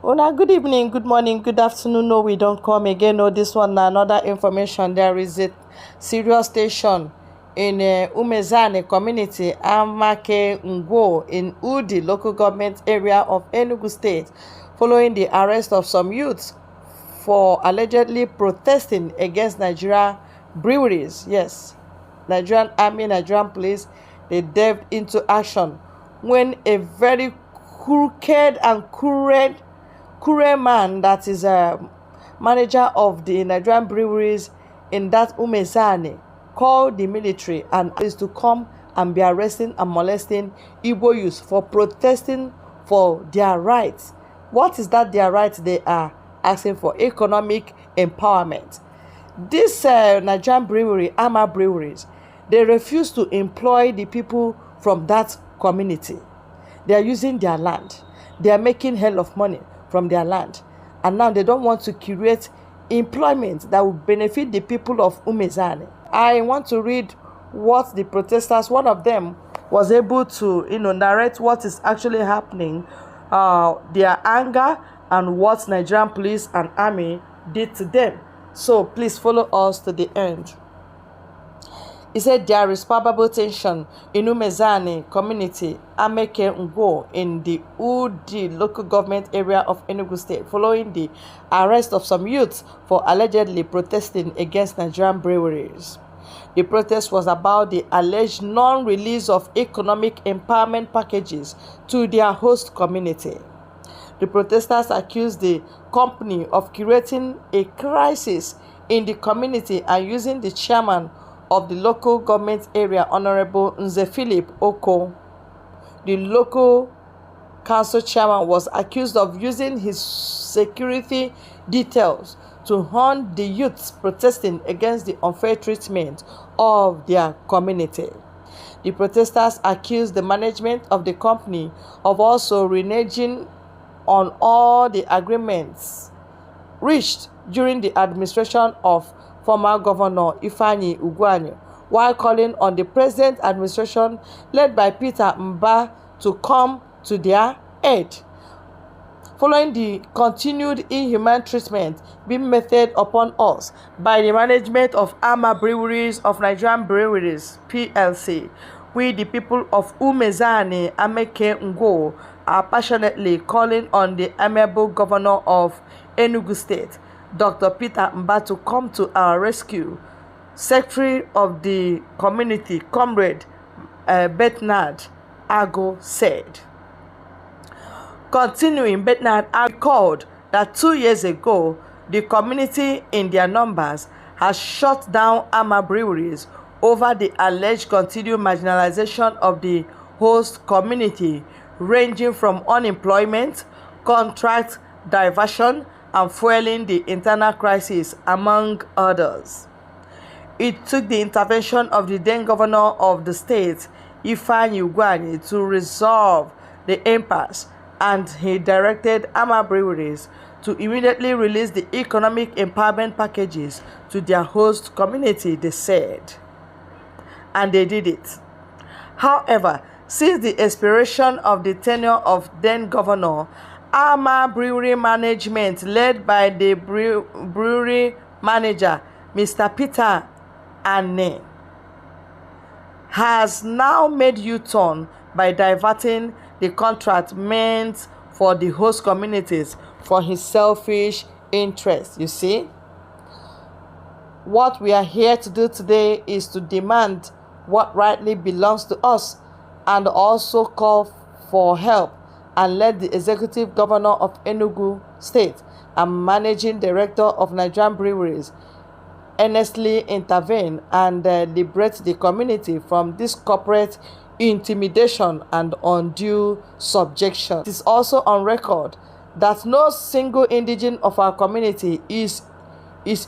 Una good evening, good morning, good afternoon. No, we don't come again. No, this one na another information. There is a serious station in Umueziani community, Amake Ngwo, in Udi local government area of Enugu state, following the arrest of some youths for allegedly protesting against Nigeria breweries. Yes, Nigerian army, Nigerian police, they delved into action when a very crooked and cruel man that is a manager of the Nigerian breweries in that Umueziani called the military and is to come and be arresting and molesting Igbo youths for protesting for their rights. What is that their rights? They are asking for economic empowerment. This Nigerian brewery, Ama Breweries, they refuse to employ the people from that community. They are using their land. They are making hell of money from their land. And now they don't want to create employment that will benefit the people of Umueziani. I want to read what the protesters, one of them was able to narrate what is actually happening, their anger and what Nigerian police and army did to them. So please follow us to the end. He said there is palpable tension in Umueziani community, Amake Ngwo, in the Udi local government area of Enugu state, following the arrest of some youths for allegedly protesting against Nigerian breweries. The protest was about the alleged non-release of economic empowerment packages to their host community. The protesters accused the company of creating a crisis in the community and using the chairman of the local government area, Honorable Nze Philip Oko. The local council chairman was accused of using his security details to hunt the youths protesting against the unfair treatment of their community. The protesters accused the management of the company of also reneging on all the agreements reached during the administration of former Governor Ifeanyi Ugwuanyi, while calling on the present administration led by Peter Mba to come to their aid. Following the continued inhuman treatment being meted upon us by the management of Ama Breweries of Nigerian Breweries PLC, we the people of Umueziani, Amake Ngwo, are passionately calling on the amiable governor of Enugu state, Dr. Peter Mba, to come to our rescue. Secretary of the community, Comrade Bernard Ago, said. Continuing, Bernard recalled that 2 years ago, the community in their numbers has shut down Ama Breweries over the alleged continued marginalization of the host community, ranging from unemployment, contract diversion, and fueling the internal crisis, among others. It took the intervention of the then governor of the state, Ifeanyi Ugwuanyi, to resolve the impasse, and he directed Ama Breweries to immediately release the economic empowerment packages to their host community, they said. And they did it. However, since the expiration of the tenure of then governor, Ama Brewery management, led by the brewery manager, Mr. Peter Ane, has now made U-turn by diverting the contract meant for the host communities for his selfish interests. You see, what we are here to do today is to demand what rightly belongs to us and also call for help, and let the executive governor of Enugu state and managing director of Nigerian Breweries earnestly intervene and liberate the community from this corporate intimidation and undue subjection. It is also on record that no single indigene of our community is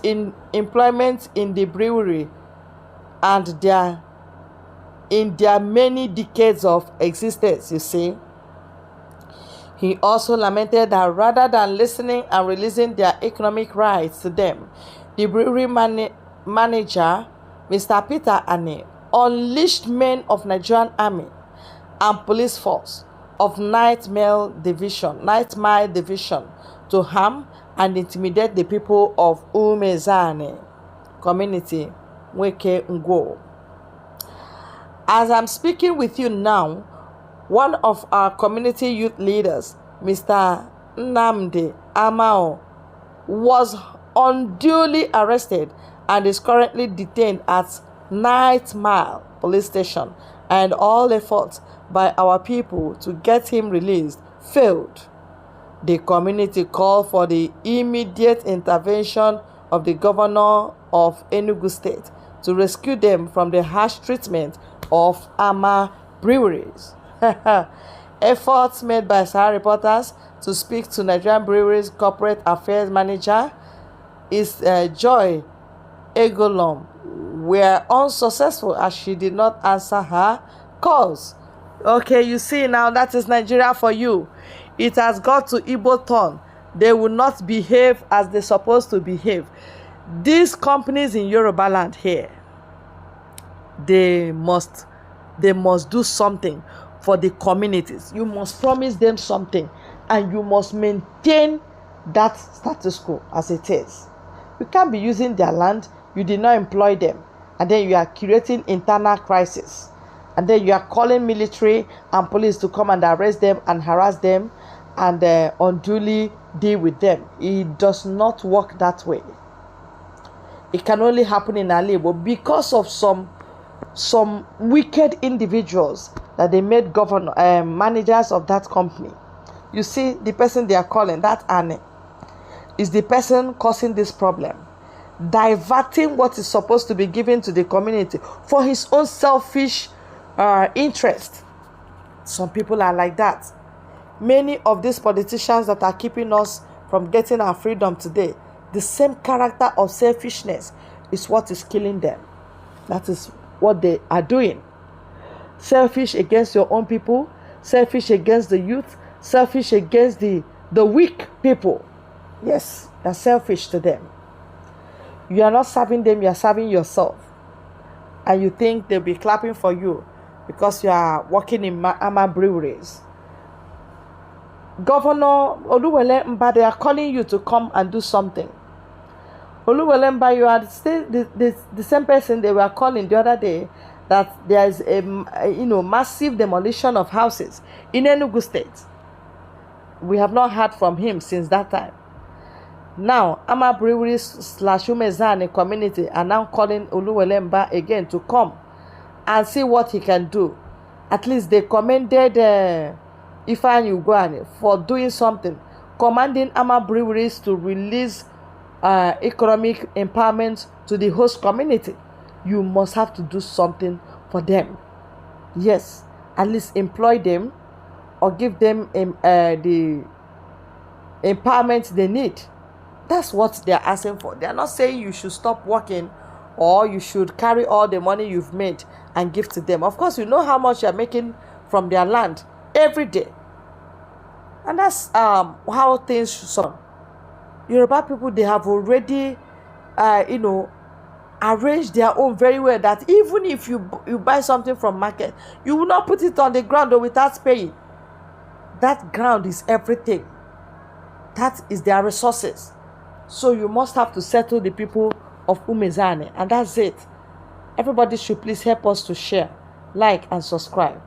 in employment in the brewery and in their many decades of existence, you see. He also lamented that rather than listening and releasing their economic rights to them, the brewery manager, Mr. Peter Ane, unleashed men of Nigerian army and police force of Night Mile Division to harm and intimidate the people of Umueziani community, Weke Ngo. As I'm speaking with you now, one of our community youth leaders, Mr. Nnamdi Amao, was unduly arrested and is currently detained at Night Mile Police Station, and all efforts by our people to get him released failed. The community called for the immediate intervention of the governor of Enugu State to rescue them from the harsh treatment of Breweries. Efforts made by Sahara reporters to speak to Nigerian Breweries Corporate Affairs Manager Joy Egolom were unsuccessful as she did not answer her calls. Okay, you see now, that is Nigeria for you. It has got to Igbo turn. They will not behave as they're supposed to behave. These companies in Yoruba land here, they must do something for the communities. You must promise them something, and you must maintain that status quo as it is. You can't be using their land, you did not employ them, and then you are creating internal crisis, and then you are calling military and police to come and arrest them and harass them and unduly deal with them. It does not work that way. It can only happen in Alebo because of some wicked individuals that they made managers of that company. You see, the person they are calling, that Anne, is the person causing this problem, diverting what is supposed to be given to the community for his own selfish interest. Some people are like that. Many of these politicians that are keeping us from getting our freedom today, the same character of selfishness is what is killing them. That is what they are doing. Selfish against your own people, selfish against the youth, selfish against the weak people. Yes, you're selfish to them. You are not serving them, you are serving yourself. And you think they'll be clapping for you because you are working in Breweries. Governor Oluwele Mba, they are calling you to come and do something. Oluwele Mba, you are still the same person they were calling the other day that there is a massive demolition of houses in Enugu State. We have not heard from him since that time. Now, Breweries / Umueziani community are now calling Oluwele Mba again to come and see what he can do. At least they commended Ifeanyi Ugwuani for doing something, commanding Breweries to release economic empowerment to the host community. You must have to do something for them. Yes, at least employ them or give them the empowerment they need. That's what they're asking for. They're not saying you should stop working or you should carry all the money you've made and give to them. Of course, you know how much you're making from their land every day. And that's how things should be. Yoruba people, they have already, arranged their own very well, that even if you buy something from market, you will not put it on the ground or without paying. That ground is everything. That is their resources. So you must have to settle the people of Umueziani, and that's it. Everybody should please help us to share, like, and subscribe.